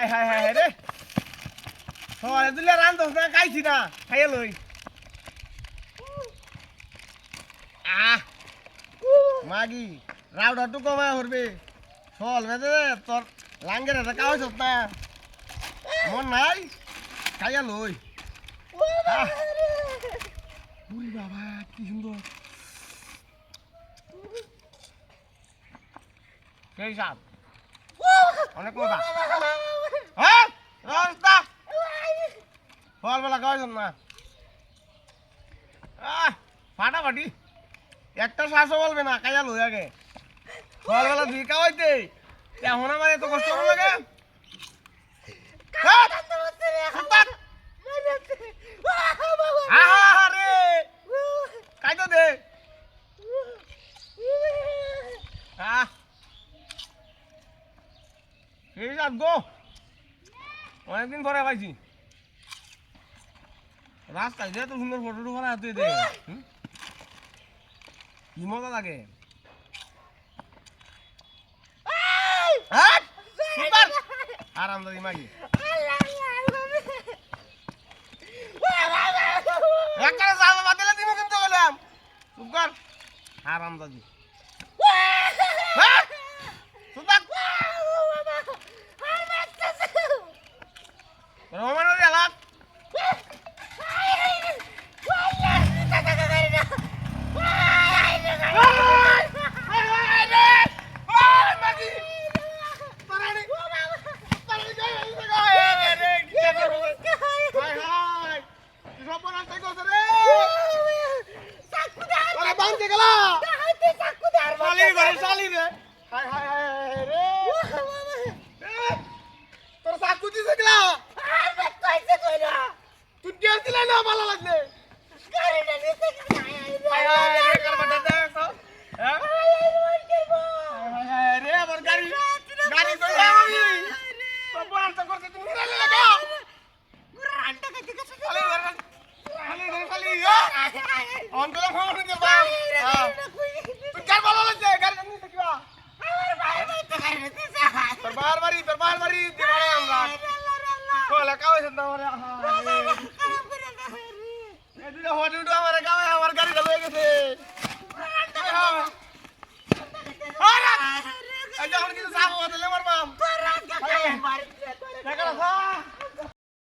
high high high রে সবাই দিলে রান দোস না খাইছি না খাইয়ে লই মাগি রাউডা টু কমা হরবে সল বেদে তোর লাঙ্গের এটা কাও সত্তা মন নাই খাইয়া লই উরি বাবা কি সুন্দর সেই সাপ অনেক মজা হ্যাঁ রাস্তা ফলবেলা খাওয়াইছেন না ফাটাফাটি একটা শ্বাসও বলবে না খাইয়া লই আগে ফলবেলা দুই খাওয়াইতে এখন আমার এত কষ্ট করে লাগে খাইতো দে ঠিক আছে গো অনেকদিন পরে পাইছি রাস্তায় যে তো সুন্দর ফটো টুকো তুই দে কি মজা লাগে আরামদাদি মাগি একবারে যাবো বাতিলে দিমু কিন্তু বললাম চুপ কর আরামদাদি রোমানের এলাক Hãy subscribe cho kênh Ghiền Mì Gõ để không bỏ lỡ những video hấp dẫn